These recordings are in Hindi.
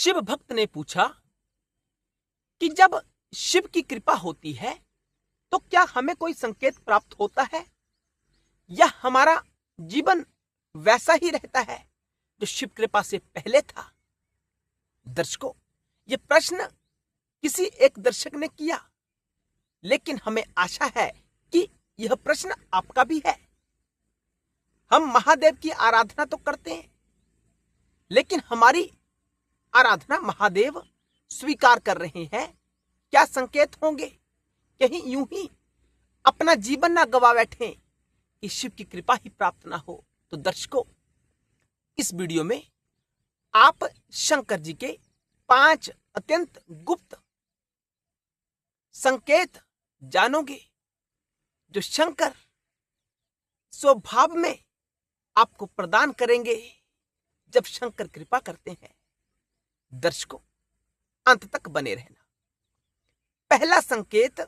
शिव भक्त ने पूछा कि जब शिव की कृपा होती है तो क्या हमें कोई संकेत प्राप्त होता है या हमारा जीवन वैसा ही रहता है जो शिव कृपा से पहले था। दर्शकों, यह प्रश्न किसी एक दर्शक ने किया, लेकिन हमें आशा है कि यह प्रश्न आपका भी है। हम महादेव की आराधना तो करते हैं, लेकिन हमारी आराधना महादेव स्वीकार कर रहे हैं? क्या संकेत होंगे? कहीं यूं ही अपना जीवन ना गवा बैठे कि शिव की कृपा ही प्राप्त ना हो। तो दर्शकों, इस वीडियो में आप शंकर जी के 5 अत्यंत गुप्त संकेत जानोगे जो शंकर स्वभाव में आपको प्रदान करेंगे जब शंकर कृपा करते हैं। दर्शकों, अंत तक बने रहना। पहला संकेत,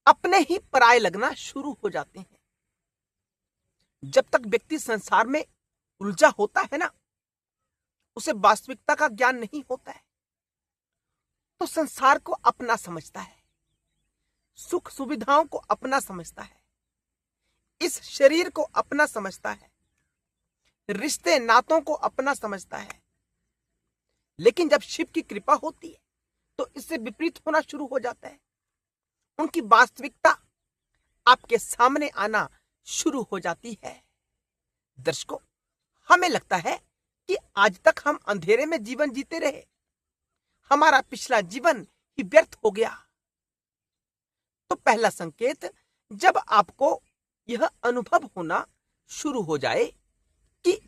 अपने ही पराये लगना शुरू हो जाते हैं। जब तक व्यक्ति संसार में उलझा होता है ना, उसे वास्तविकता का ज्ञान नहीं होता है, तो संसार को अपना समझता है, सुख सुविधाओं को अपना समझता है, इस शरीर को अपना समझता है, रिश्ते नातों को अपना समझता है। लेकिन जब शिव की कृपा होती है तो इससे विपरीत होना शुरू हो जाता है। उनकी वास्तविकता आपके सामने आना शुरू हो जाती है। दर्शकों, हमें लगता है कि आज तक हम अंधेरे में जीवन जीते रहे, हमारा पिछला जीवन ही व्यर्थ हो गया। तो पहला संकेत, जब आपको यह अनुभव होना शुरू हो जाए कि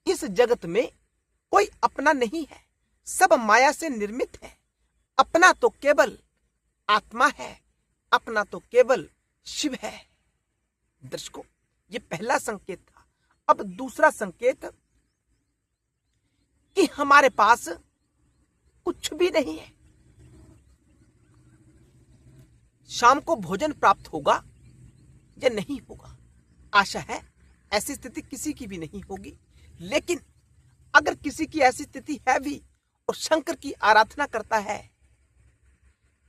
इस जगत में कोई अपना नहीं है, सब माया से निर्मित है, अपना तो केवल आत्मा है, अपना तो केवल शिव है। दर्शकों, ये पहला संकेत था। अब दूसरा संकेत कि हमारे पास कुछ भी नहीं है। शाम को भोजन प्राप्त होगा या नहीं होगा, आशा है ऐसी स्थिति किसी की भी नहीं होगी। लेकिन अगर किसी की ऐसी स्थिति है भी और शंकर की आराधना करता है,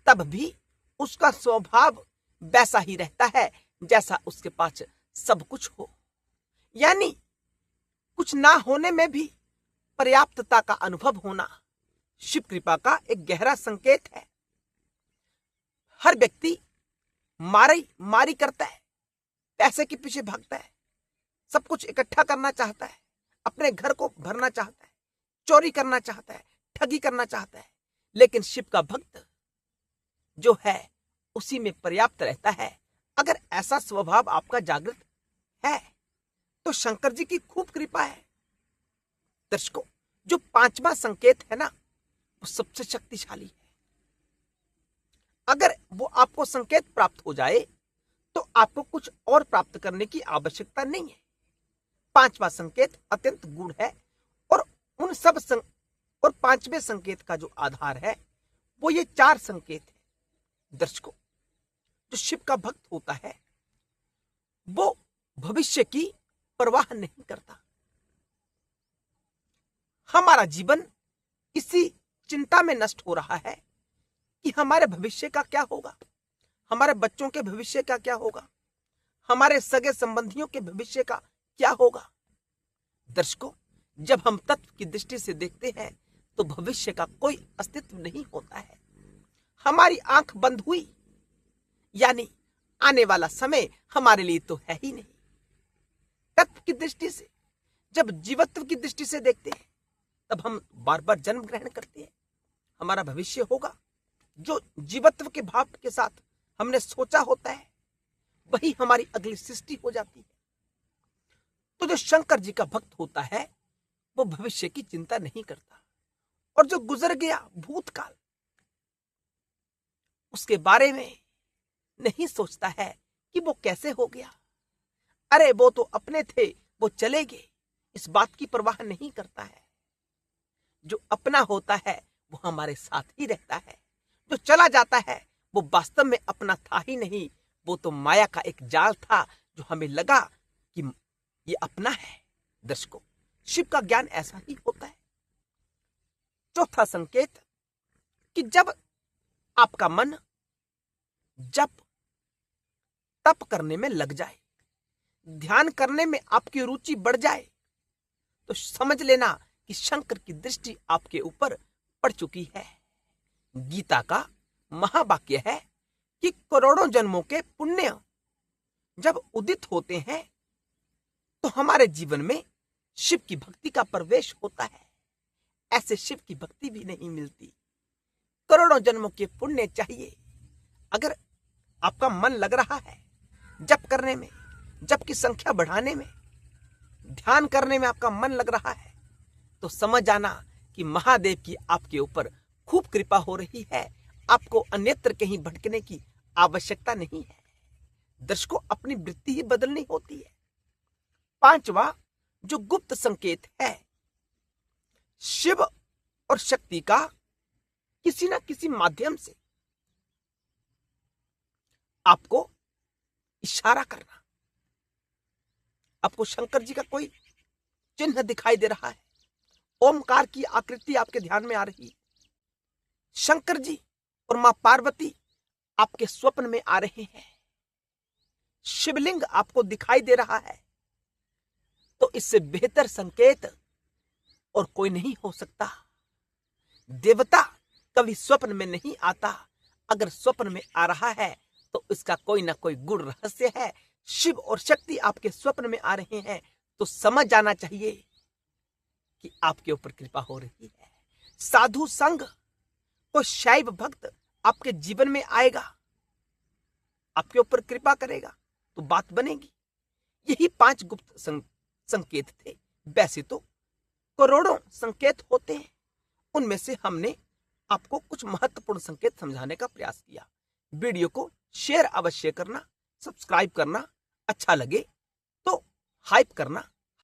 तब भी उसका स्वभाव वैसा ही रहता है जैसा उसके पास सब कुछ हो। यानी कुछ ना होने में भी पर्याप्तता का अनुभव होना शिव कृपा का एक गहरा संकेत है। हर व्यक्ति मारी करता है, पैसे के पीछे भागता है, सब कुछ इकट्ठा करना चाहता है, अपने घर को भरना चाहता है, चोरी करना चाहता है, ठगी करना चाहता है। लेकिन शिव का भक्त जो है उसी में पर्याप्त रहता है। अगर ऐसा स्वभाव आपका जागृत है तो शंकर जी की खूब कृपा है। दर्शकों, जो 5वां संकेत है ना, वो सबसे शक्तिशाली है। अगर वो आपको संकेत प्राप्त हो जाए तो आपको कुछ और प्राप्त करने की आवश्यकता नहीं है। 5वां संकेत अत्यंत गूढ़ है और उन सब और 5वें संकेत का जो आधार है वो ये 4 संकेत है। दर्शकों, जो शिव का भक्त होता है वो भविष्य की परवाह नहीं करता। हमारा जीवन इसी चिंता में नष्ट हो रहा है कि हमारे भविष्य का क्या होगा, हमारे बच्चों के भविष्य का क्या होगा, हमारे सगे संबंधियों के भविष्य का क्या होगा। दर्शकों, जब हम तत्व की दृष्टि से देखते हैं तो भविष्य का कोई अस्तित्व नहीं होता है। हमारी आंख बंद हुई यानी आने वाला समय हमारे लिए तो है ही नहीं। तत्व की दृष्टि से, जब जीवत्व की दृष्टि से देखते हैं, तब हम बार बार जन्म ग्रहण करते हैं। हमारा भविष्य होगा जो जीवत्व के भाव के साथ हमने सोचा होता है, वही हमारी अगली सृष्टि हो जाती है। तो जो शंकर जी का भक्त होता है वो भविष्य की चिंता नहीं करता, और जो गुजर गया भूतकाल उसके बारे में नहीं सोचता है कि वो कैसे हो गया। अरे वो तो अपने थे, वो चले गए, इस बात की परवाह नहीं करता है। जो अपना होता है वो हमारे साथ ही रहता है, जो चला जाता है वो वास्तव में अपना था ही नहीं, वो तो माया का एक जाल था जो हमें लगा कि ये अपना है। दर्शकों, शिव का ज्ञान ऐसा ही होता है। चौथा संकेत कि जब आपका मन जप तप करने में लग जाए, ध्यान करने में आपकी रुचि बढ़ जाए, तो समझ लेना कि शंकर की दृष्टि आपके ऊपर पड़ चुकी है। गीता का महावाक्य है कि करोड़ों जन्मों के पुण्य जब उदित होते हैं तो हमारे जीवन में शिव की भक्ति का प्रवेश होता है। ऐसे शिव की भक्ति भी नहीं मिलती। करोड़ों जन्मों के पुण्य चाहिए। अगर आपका मन लग रहा है जप करने में, जप की संख्या बढ़ाने में, ध्यान करने में आपका मन लग रहा है, तो समझ आना कि महादेव की आपके ऊपर खूब कृपा हो रही है। आपको अन्यत्र कहीं भटकने की आवश्यकता नहीं है। दर्शकों, अपनी वृत्ति ही बदलनी होती है। पांचवा जो गुप्त संकेत है, शिव और शक्ति का किसी ना किसी माध्यम से आपको इशारा करना। आपको शंकर जी का कोई चिन्ह दिखाई दे रहा है, ओमकार की आकृति आपके ध्यान में आ रही है, शंकर जी और मां पार्वती आपके स्वप्न में आ रहे हैं, शिवलिंग आपको दिखाई दे रहा है, तो इससे बेहतर संकेत और कोई नहीं हो सकता। देवता कभी स्वप्न में नहीं आता। अगर स्वप्न में आ रहा है तो इसका कोई ना कोई गुण रहस्य है। शिव और शक्ति आपके स्वप्न में आ रहे हैं तो समझ जाना चाहिए कि आपके ऊपर कृपा हो रही है। साधु संग, कोई शैव भक्त आपके जीवन में आएगा, आपके ऊपर कृपा करेगा तो बात बनेगी। यही 5 गुप्त संकेत थे। वैसे तो करोड़ों संकेत होते हैं, उनमें से हमने आपको कुछ महत्वपूर्ण संकेत समझाने का प्रयास किया। वीडियो को शेयर अवश्य करना, सब्सक्राइब करना, अच्छा लगे तो हाइप करना